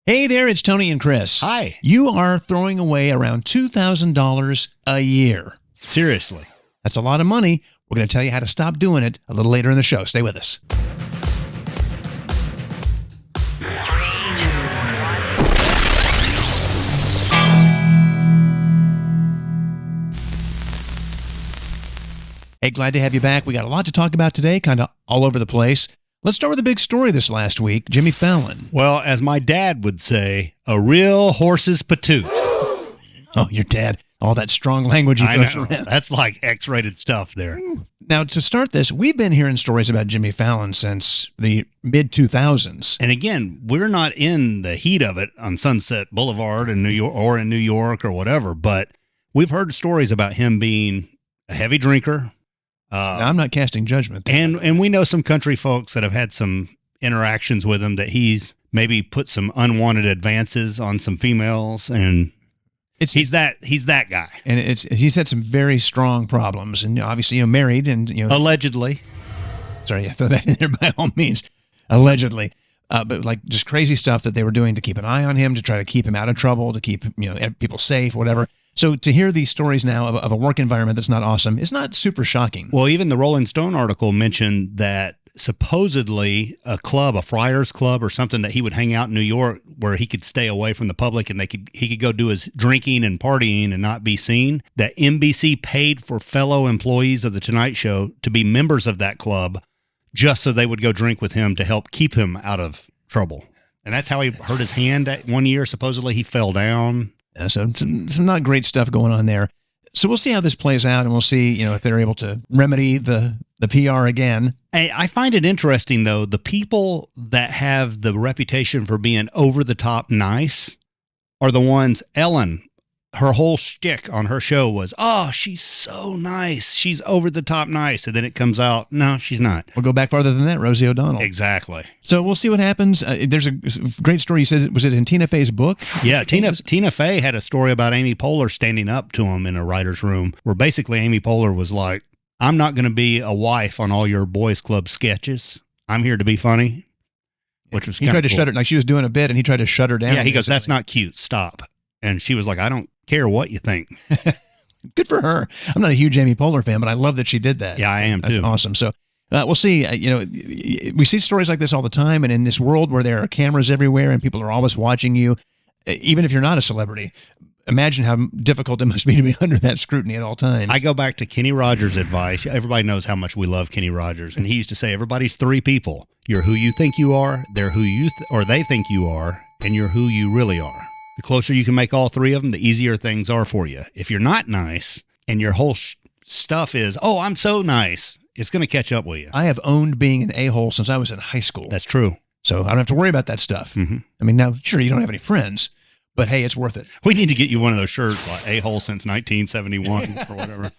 Hey there, it's Tony and Chris. Hi. You are throwing away around $2,000 a year. Seriously. That's a lot of money. We're going to tell you how to stop doing it a little later in the show. Stay with us. Hey, glad to have you back. We got a lot to talk about today, kind of all over the place. Let's start with a big story this last week, Jimmy Fallon. Well, as my dad would say, a real horse's patoot. Oh, your dad. All that strong language he throws around. That's like X-rated stuff there. Now, to start this, we've been hearing stories about Jimmy Fallon since the mid-2000s. And again, we're not in the heat of it on Sunset Boulevard in New York or whatever, but we've heard stories about him being a heavy drinker. Now, I'm not casting judgment. And we know some country folks that have had some interactions with him that he's maybe put some unwanted advances on some females, and he's that guy. And he's had some very strong problems, and obviously married and allegedly. Sorry, throw that in there by all means. Allegedly. But like just crazy stuff that they were doing to keep an eye on him, to try to keep him out of trouble, to keep people safe, whatever. So to hear these stories now of a work environment that's not awesome is not super shocking. Well, even the Rolling Stone article mentioned that supposedly a Friars Club or something that he would hang out in New York where he could stay away from the public and he could go do his drinking and partying and not be seen, that NBC paid for fellow employees of The Tonight Show to be members of that club just so they would go drink with him to help keep him out of trouble. And that's how he hurt his hand that one year. Supposedly he fell down. So some not great stuff going on there. So we'll see how this plays out, and we'll see, if they're able to remedy the PR again. I find it interesting, though, the people that have the reputation for being over-the-top nice are the ones. Ellen, her whole shtick on her show was, oh, she's so nice. She's over-the-top nice. And then it comes out, no, she's not. We'll go back farther than that, Rosie O'Donnell. Exactly. So we'll see what happens. There's a great story. You said, was it in Tina Fey's book? Yeah, Tina Fey had a story about Amy Poehler standing up to him in a writer's room, where basically Amy Poehler was like, I'm not going to be a wife on all your boys club sketches. I'm here to be funny, which was he tried to shut her, like she was doing a bit, and he tried to shut her down. Yeah, he goes, that's not cute. Stop. And she was like, I don't care what you think. Good for her. I'm not a huge Amy Poehler fan, but I love that she did that. Yeah, I am too. That's awesome. So we'll see. We see stories like this all the time, and in this world where there are cameras everywhere and people are always watching you, even if you're not a celebrity, imagine how difficult it must be to be under that scrutiny at all times. I go back to Kenny Rogers' advice. Everybody knows how much we love Kenny Rogers, and he used to say, everybody's three people. You're who you think you are, they're who you or they think you are, and you're who you really are. The closer you can make all three of them, the easier things are for you. If you're not nice and your whole stuff is, oh, I'm so nice, it's going to catch up with you. I have owned being an a-hole since I was in high school. That's true. So I don't have to worry about that stuff. Mm-hmm. I mean, now, sure, you don't have any friends, but hey, it's worth it. We need to get you one of those shirts, like a-hole since 1971 or whatever.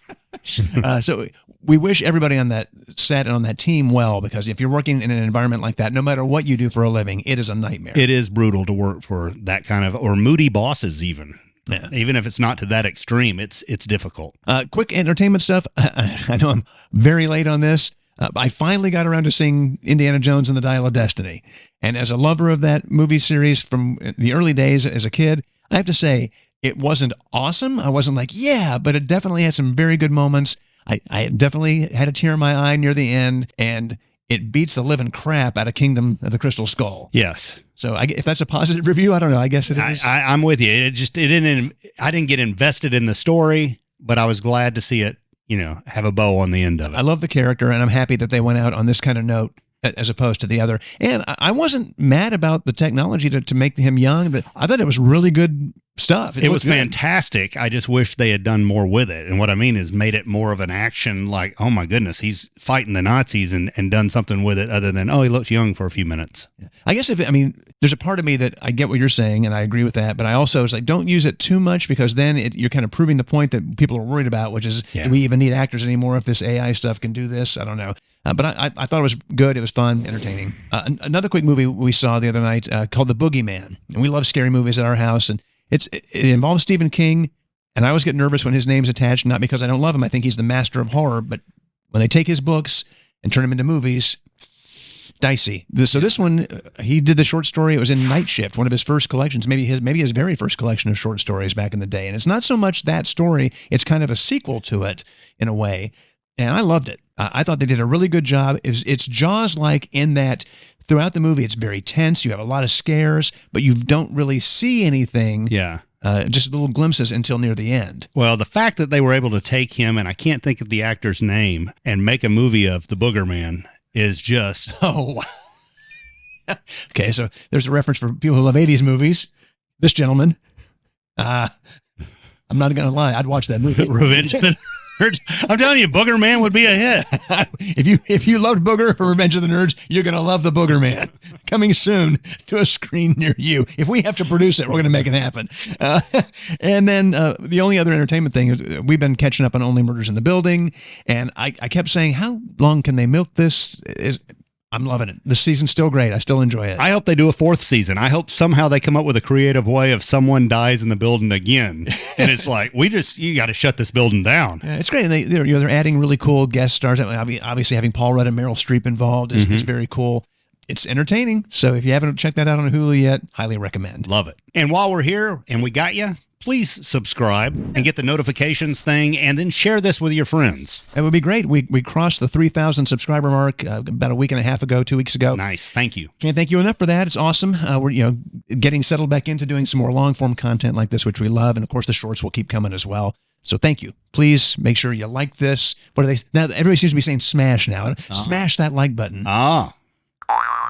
So we wish everybody on that set and on that team well, because if you're working in an environment like that, no matter what you do for a living, it is a nightmare. It is brutal to work for that kind of, or moody bosses even. Yeah. Even if it's not to that extreme, it's difficult. Quick entertainment stuff. I know I'm very late on this. I finally got around to seeing Indiana Jones and the Dial of Destiny. And as a lover of that movie series from the early days as a kid, I have to say, it wasn't awesome. I wasn't like, yeah, but it definitely had some very good moments. I definitely had a tear in my eye near the end, and it beats the living crap out of Kingdom of the Crystal Skull. Yes. So if that's a positive review, I don't know. I guess it is. I'm with you. I didn't get invested in the story, but I was glad to see it, have a bow on the end of it. I love the character, and I'm happy that they went out on this kind of note as opposed to the other. And I wasn't mad about the technology to make him young. I thought it was really good stuff. It was fantastic. I just wish they had done more with it. And what I mean is made it more of an action, like, oh my goodness, he's fighting the Nazis and done something with it other than, oh, he looks young for a few minutes. I guess there's a part of me that I get what you're saying and I agree with that, but I also was like, don't use it too much, because then you're kind of proving the point that people are worried about, which is, do we even need actors anymore if this AI stuff can do this? I don't know. But I thought it was good. It was fun, entertaining. Another quick movie we saw the other night called The Boogeyman. And we love scary movies at our house. And it involves Stephen King. And I always get nervous when his name's attached, not because I don't love him. I think he's the master of horror. But when they take his books and turn them into movies, dicey. So this one, he did the short story. It was in Night Shift, one of his first collections, maybe his very first collection of short stories back in the day. And it's not so much that story; it's kind of a sequel to it in a way. And I loved it. I thought they did a really good job. It's Jaws-like in that throughout the movie, it's very tense. You have a lot of scares, but you don't really see anything. Yeah. Just little glimpses until near the end. Well, the fact that they were able to take him, and I can't think of the actor's name, and make a movie of the Booger Man is just... Oh, wow. Okay, so there's a reference for people who love 80s movies. This gentleman, I'm not going to lie, I'd watch that movie. Revenge of the Nerds. I'm telling you, Booger Man would be a hit. If you loved Booger for Revenge of the Nerds, you're going to love the Booger Man. Coming soon to a screen near you. If we have to produce it, we're going to make it happen. And then the only other entertainment thing is we've been catching up on Only Murders in the Building, and I kept saying, how long can they milk this? I'm loving it. The season's still great. I still enjoy it. I hope they do a 4th season. I hope somehow they come up with a creative way of someone dies in the building again. And it's like, you got to shut this building down. Yeah, it's great. And they're adding really cool guest stars. Obviously, having Paul Rudd and Meryl Streep involved is very cool. It's entertaining. So if you haven't checked that out on Hulu yet, highly recommend. Love it. And while we're here and we got you, please subscribe and get the notifications thing, and then share this with your friends. It would be great. We crossed the 3,000 subscriber mark about a week and a half ago, 2 weeks ago. Nice. Thank you. Can't thank you enough for that. It's awesome. We're getting settled back into doing some more long form content like this, which we love, and of course the shorts will keep coming as well. So thank you. Please make sure you like this. What are they now? Everybody seems to be saying smash now. Smash that like button.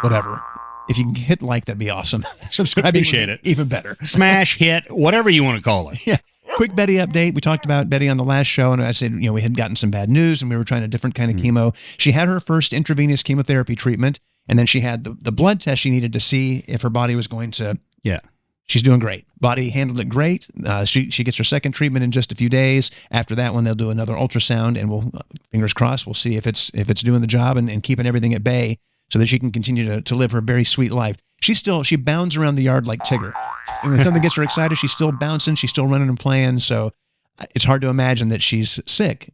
Whatever. If you can hit like, that'd be awesome. Subscribe. Appreciate it. Even better. Smash, hit, whatever you want to call it. Yeah. Quick Betty update. We talked about Betty on the last show, and I said, we had gotten some bad news, and we were trying a different kind of chemo. She had her first intravenous chemotherapy treatment, and then she had the blood test she needed to see if her body was going to... Yeah. She's doing great. Body handled it great. She gets her second treatment in just a few days. After that one, they'll do another ultrasound, and we'll, fingers crossed, we'll see if it's doing the job and keeping everything at bay, so that she can continue to live her very sweet life. She bounds around the yard like Tigger. And when something gets her excited, she's still bouncing, she's still running and playing. So it's hard to imagine that she's sick.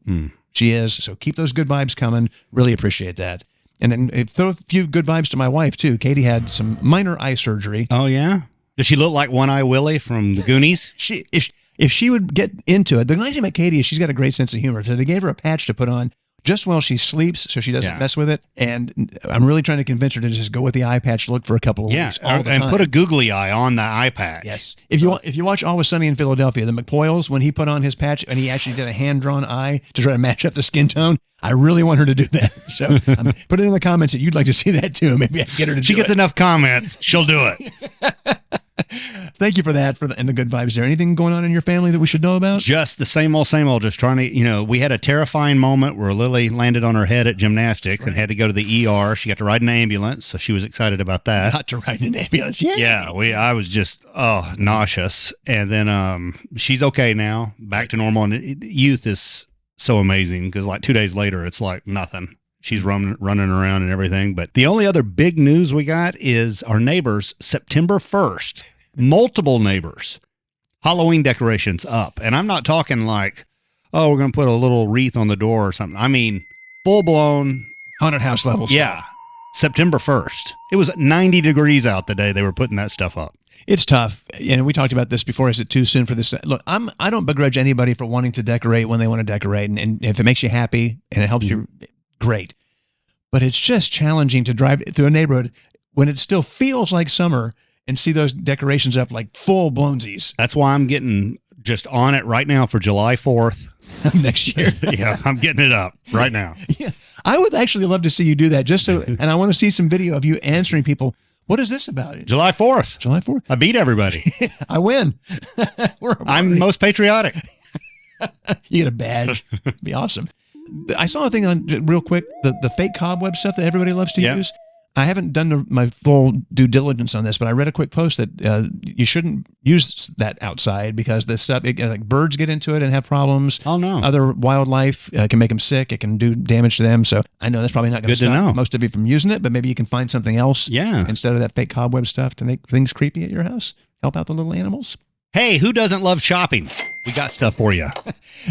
She is. So keep those good vibes coming. Really appreciate that. And then throw a few good vibes to my wife, too. Katie had some minor eye surgery. Oh, yeah? Does she look like One-Eye Willie from the Goonies? If she would get into it, the nice thing about Katie is she's got a great sense of humor. So they gave her a patch to put on just while she sleeps, so she doesn't mess with it. And I'm really trying to convince her to just go with the eye patch look for a couple of weeks. And put a googly eye on the eye patch. Yes. If you watch Always Sunny in Philadelphia, the McPoyles, when he put on his patch and he actually did a hand-drawn eye to try to match up the skin tone, I really want her to do that. So put it in the comments that you'd like to see that too. Maybe I can get her to do it. She gets enough comments, she'll do it. Thank you for that, and the good vibes. Is there anything going on in your family that we should know about? Just the same old, just trying to, we had a terrifying moment where Lily landed on her head at gymnastics and had to go to the ER. She got to ride an ambulance, so she was excited about that. Not to ride an ambulance. Yeah, I was just, nauseous. And then she's okay now, back to normal. And youth is so amazing because like 2 days later, it's like nothing. She's running around and everything. But the only other big news we got is our neighbors, September 1st, multiple neighbors, Halloween decorations up. And I'm not talking like, we're going to put a little wreath on the door or something. I mean, full-blown. Haunted house levels. Yeah. September 1st. It was 90 degrees out the day they were putting that stuff up. It's tough. And we talked about this before. Is it too soon for this? Look, I don't begrudge anybody for wanting to decorate when they want to decorate. And if it makes you happy and it helps you, great. But it's just challenging to drive through a neighborhood when it still feels like summer and see those decorations up like full blownsies. That's why I'm getting just on it right now for July 4th. Next year. Yeah, I'm getting it up right now. Yeah, I would actually love to see you do that and I want to see some video of you answering people. What is this about? July 4th. July 4th. I beat everybody. I win. I'm most patriotic. You get a badge. It'd be awesome. I saw a thing on real quick, the fake cobweb stuff that everybody loves to use. I haven't done my full due diligence on this, but I read a quick post that you shouldn't use that outside because the stuff, like birds get into it and have problems. Oh, no. Other wildlife can make them sick. It can do damage to them. So I know that's probably not going to stop most of you from using it, but maybe you can find something else instead of that fake cobweb stuff to make things creepy at your house. Help out the little animals. Hey, who doesn't love shopping? We got stuff for you.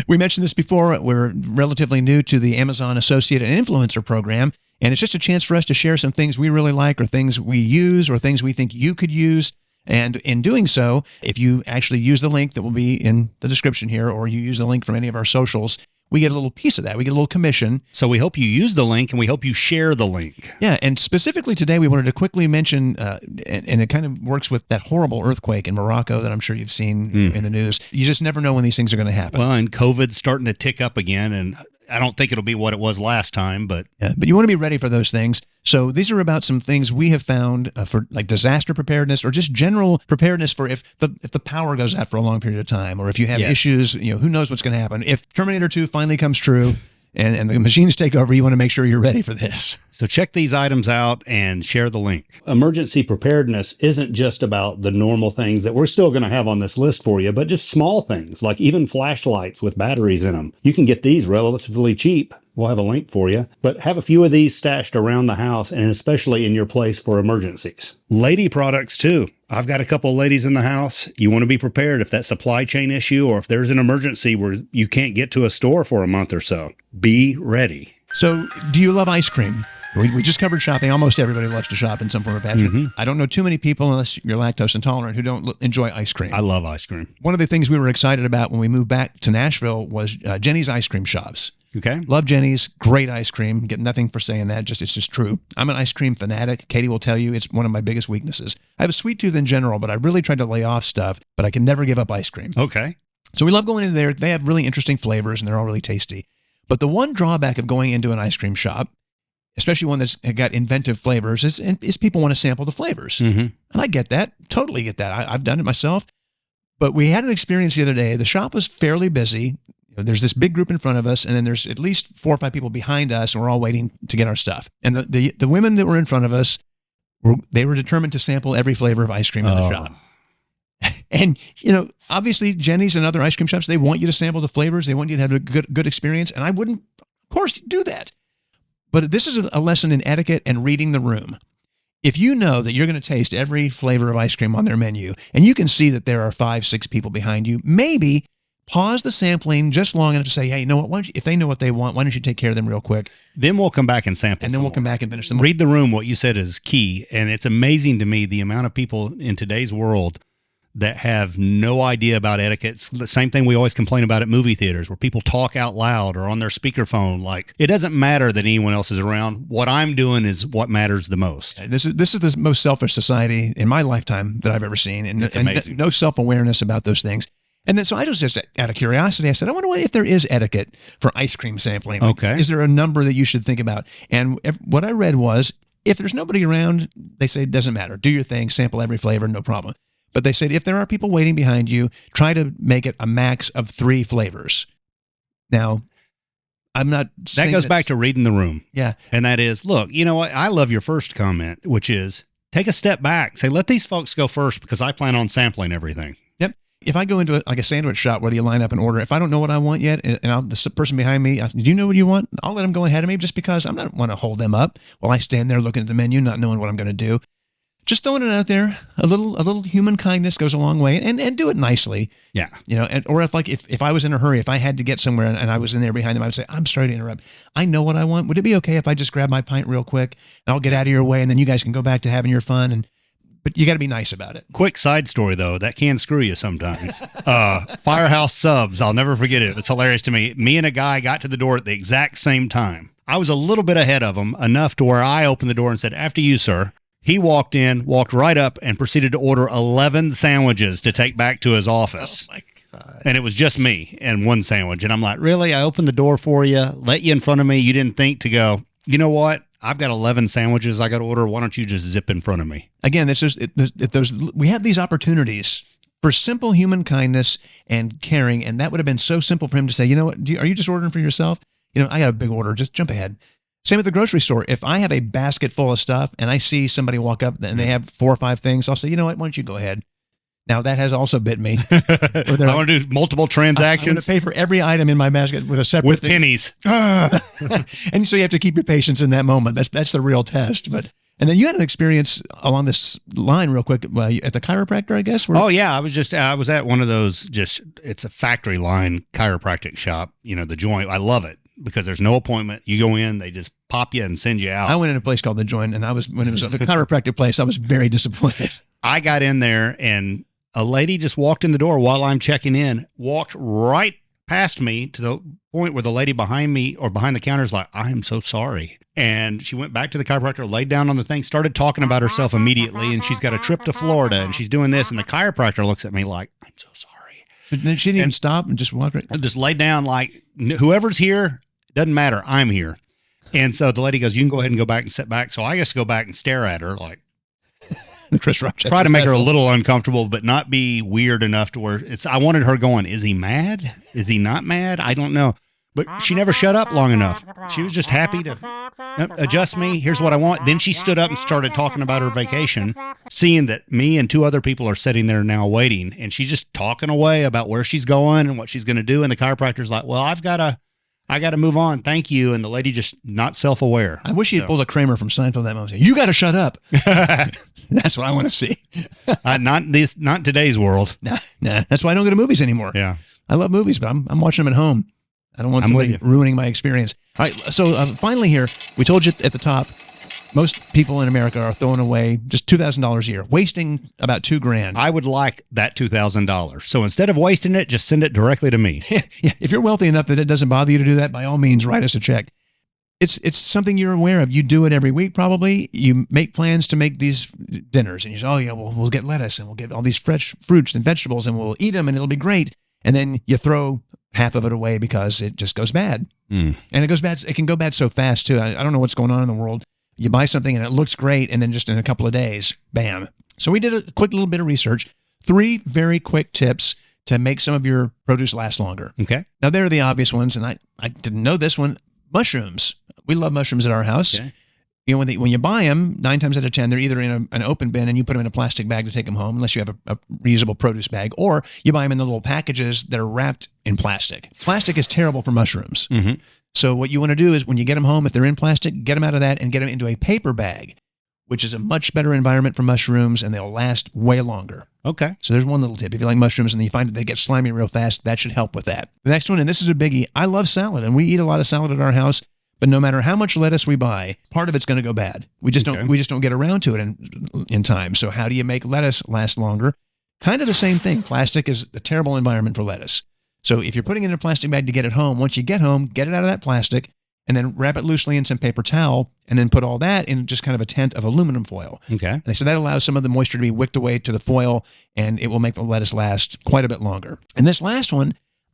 We mentioned this before. We're relatively new to the Amazon Associate and Influencer program. And it's just a chance for us to share some things we really like or things we use or things we think you could use. And in doing so, if you actually use the link that will be in the description here, or you use the link from any of our socials, we get a little piece of that. We get a little commission. So we hope you use the link, and we hope you share the link. Yeah, and specifically today, we wanted to quickly mention, and it kind of works with that horrible earthquake in Morocco that I'm sure you've seen in the news. You just never know when these things are going to happen. Well, and COVID's starting to tick up again, and I don't think it'll be what it was last time, but... Yeah, but you want to be ready for those things. So these are about some things we have found for like disaster preparedness or just general preparedness for if the power goes out for a long period of time, or if you have issues, who knows what's going to happen. If Terminator 2 finally comes true and the machines take over, you want to make sure you're ready for this. So check these items out and share the link. Emergency preparedness isn't just about the normal things that we're still going to have on this list for you, but just small things like even flashlights with batteries in them. You can get these relatively cheap. We'll have a link for you, but have a few of these stashed around the house and especially in your place for emergencies. Lady products too. I've got a couple of ladies in the house. You want to be prepared if that supply chain issue or if there's an emergency where you can't get to a store for a month or so. Be ready. So do you love ice cream? We just covered shopping. Almost everybody loves to shop in some form or fashion. I don't know too many people, unless you're lactose intolerant, who don't enjoy ice cream. I love ice cream. One of the things we were excited about when we moved back to Nashville was Jenny's Ice Cream Shops. Okay. Love Jenny's. Great ice cream. Get nothing for saying that. It's just true. I'm an ice cream fanatic. Katie will tell you it's one of my biggest weaknesses. I have a sweet tooth in general, but I really tried to lay off stuff, but I can never give up ice cream. Okay. So we love going into there. They have really interesting flavors, and they're all really tasty. But the one drawback of going into an ice cream shop, especially one that's got inventive flavors, is people want to sample the flavors. And I get that. Totally get that. I've done it myself. But we had an experience the other day. The shop was fairly busy. There's this big group in front of us, and then there's at least 4 or 5 people behind us, and we're all waiting to get our stuff. And the women that were in front of us, they were determined to sample every flavor of ice cream in the shop. And, obviously, Jenny's and other ice cream shops, they want you to sample the flavors. They want you to have a good experience. And I wouldn't, of course, do that. But this is a lesson in etiquette and reading the room. If you know that you're going to taste every flavor of ice cream on their menu, and you can see that there are 5, 6 people behind you, maybe pause the sampling just long enough to say, hey, you know what? If they know what they want, why don't you take care of them real quick? Then we'll come back and sample. And then we'll come back and finish them. Read the room. What you said is key. And it's amazing to me the amount of people in today's world that have no idea about etiquette. It's the same thing we always complain about at movie theaters, where people talk out loud or on their speakerphone. Like, it doesn't matter that anyone else is around. What I'm doing is what matters the most. This is the most selfish society in my lifetime that I've ever seen. And, it's amazing. And no self-awareness about those things. And then, so I just out of curiosity, I said, I wonder if there is etiquette for ice cream sampling. Like, okay. Is there a number that you should think about? And what I read was, if there's nobody around, they say it doesn't matter. Do your thing, sample every flavor, no problem. But they said if there are people waiting behind you, try to make it a max of 3 flavors. Now, I'm not saying that goes back to reading the room. Yeah. And that is, look, you know what? I love your first comment, which is take a step back. Say, let these folks go first because I plan on sampling everything. Yep. If I go into a sandwich shop where you line up and order, if I don't know what I want yet, and the person behind me, do you know what you want? I'll let them go ahead of me just because I'm not want to hold them up while I stand there looking at the menu, not knowing what I'm going to do. Just throwing it out there, a little human kindness goes a long way, and do it nicely. Yeah. Or if I was in a hurry, if I had to get somewhere and I was in there behind them, I would say, I'm sorry to interrupt. I know what I want. Would it be okay if I just grab my pint real quick and I'll get out of your way and then you guys can go back to having your fun? But you got to be nice about it. Quick side story, though. That can screw you sometimes. Firehouse Subs. I'll never forget it. It's hilarious to me. Me and a guy got to the door at the exact same time. I was a little bit ahead of him, enough to where I opened the door and said, after you, sir. He walked in, walked right up, and proceeded to order 11 sandwiches to take back to his office. Oh, my God. And it was just me and 1 sandwich. And I'm like, really? I opened the door for you, let you in front of me. You didn't think to go, you know what? I've got 11 sandwiches I got to order. Why don't you just zip in front of me? Again, we have these opportunities for simple human kindness and caring, and that would have been so simple for him to say, you know what? Are you just ordering for yourself? I got a big order. Just jump ahead. Same at the grocery store. If I have a basket full of stuff and I see somebody walk up and they have 4 or 5 things, I'll say, you know what? Why don't you go ahead? Now, that has also bit me. I want to do multiple transactions. I'm going to pay for every item in my basket with a separate with thing. pennies. And so you have to keep your patience in that moment. That's the real test. And then you had an experience along this line real quick at the chiropractor, I guess? Oh, yeah. I was at one of those, it's a factory line chiropractic shop, the joint. I love it because there's no appointment. You go in, they just pop you and send you out. I went in a place called The Joint, and when it was a chiropractic place, I was very disappointed. I got in there, and a lady just walked in the door while I'm checking in, walked right past me to the point where the lady behind me or behind the counter is like, I am so sorry. And she went back to the chiropractor, laid down on the thing, started talking about herself immediately. And she's got a trip to Florida and she's doing this. And the chiropractor looks at me like, I'm so sorry. But then she didn't even stop and just walk right. Just laid down like, whoever's here, doesn't matter. I'm here. And so the lady goes, you can go ahead and go back and sit back. So I guess go back and stare at her like, Chris Rock. Try to make her a little uncomfortable, but not be weird enough to where I wanted her going, is he mad? Is he not mad? I don't know. But she never shut up long enough. She was just happy to adjust me. Here's what I want. Then she stood up and started talking about her vacation, seeing that me and 2 other people are sitting there now waiting. And she's just talking away about where she's going and what she's going to do. And the chiropractor's like, well, I got to move on. Thank you. And the lady just not self-aware. I wish he had pulled a Kramer from Seinfeld that moment. You got to shut up. That's what I want to see. Not today's world. Nah. That's why I don't go to movies anymore. Yeah. I love movies, but I'm watching them at home. I don't want somebody ruining my experience. All right. So finally here, we told you at the top, most people in America are throwing away just $2,000 a year, wasting about $2,000. I would like that $2,000. So instead of wasting it, just send it directly to me. Yeah. If you're wealthy enough that it doesn't bother you to do that, by all means, write us a check. It's something you're aware of. You do it every week, probably. You make plans to make these dinners, and you say, oh, yeah, we'll get lettuce, and we'll get all these fresh fruits and vegetables, and we'll eat them, and it'll be great. And then you throw half of it away because it just goes bad. And it goes bad. It can go bad so fast, too. I don't know what's going on in the world. You buy something, and it looks great, and then just in a couple of days, bam. So we did a quick little bit of research. 3 very quick tips to make some of your produce last longer. Okay. Now, they're the obvious ones, and I didn't know this one. Mushrooms. We love mushrooms at our house. Okay. You know, when you buy them, 9 times out of 10, they're either in an open bin and you put them in a plastic bag to take them home, unless you have a reusable produce bag, or you buy them in the little packages that are wrapped in plastic. Plastic is terrible for mushrooms. Mm-hmm. So what you want to do is when you get them home, if they're in plastic, get them out of that and get them into a paper bag, which is a much better environment for mushrooms, and they'll last way longer. Okay. So there's one little tip. If you like mushrooms and you find that they get slimy real fast, that should help with that. The next one, and this is a biggie, I love salad, and we eat a lot of salad at our house. But no matter how much lettuce we buy, part of it's going to go bad. We just don't get around to it in time. So how do you make lettuce last longer? Kind of the same thing. Plastic is a terrible environment for lettuce. So if you're putting it in a plastic bag to get it home, once you get home, get it out of that plastic and then wrap it loosely in some paper towel and then put all that in just kind of a tent of aluminum foil. Okay. And so that allows some of the moisture to be wicked away to the foil, and it will make the lettuce last quite a bit longer. And this last one,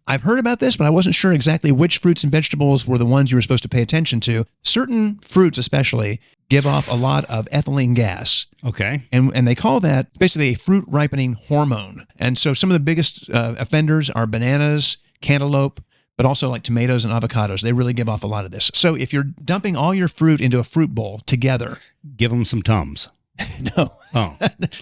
I've heard about this, but I wasn't sure exactly which fruits and vegetables were the ones you were supposed to pay attention to. Certain fruits especially give off a lot of ethylene gas. Okay. And they call that basically a fruit ripening hormone. And so some of the biggest offenders are bananas, cantaloupe, but also like tomatoes and avocados. They really give off a lot of this. So if you're dumping all your fruit into a fruit bowl together. Give them some Tums. No. Oh.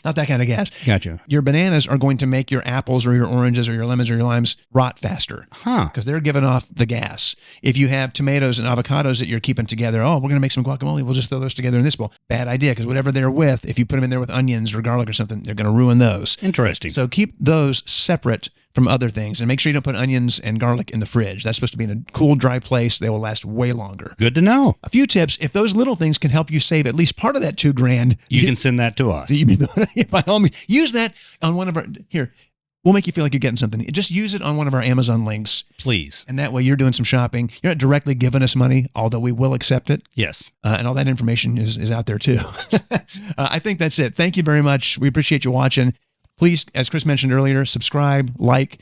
Not that kind of gas. Gotcha. Your bananas are going to make your apples or your oranges or your lemons or your limes rot faster. Huh. Because they're giving off the gas. If you have tomatoes and avocados that you're keeping together, oh, we're going to make some guacamole, we'll just throw those together in this bowl. Bad idea, because whatever they're with, if you put them in there with onions or garlic or something, they're going to ruin those. Interesting. So keep those separate from other things, and make sure you don't put onions and garlic in the fridge. That's supposed to be in a cool, dry place. They will last way longer. Good to know. A few tips. If those little things can help you save at least part of that $2,000, you can send that to us. By all means, use that on one of our, here, we'll make you feel like you're getting something. Just use it on one of our Amazon links. Please. And that way you're doing some shopping. You're not directly giving us money, although we will accept it. Yes. And all that information is out there too. I think that's it. Thank you very much. We appreciate you watching. Please, as Chris mentioned earlier, subscribe, like,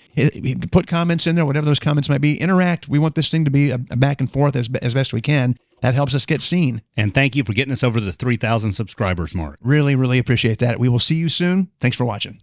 put comments in there, whatever those comments might be. Interact. We want this thing to be a back and forth as best we can. That helps us get seen. And thank you for getting us over the 3,000 subscribers mark. Really, really appreciate that. We will see you soon. Thanks for watching.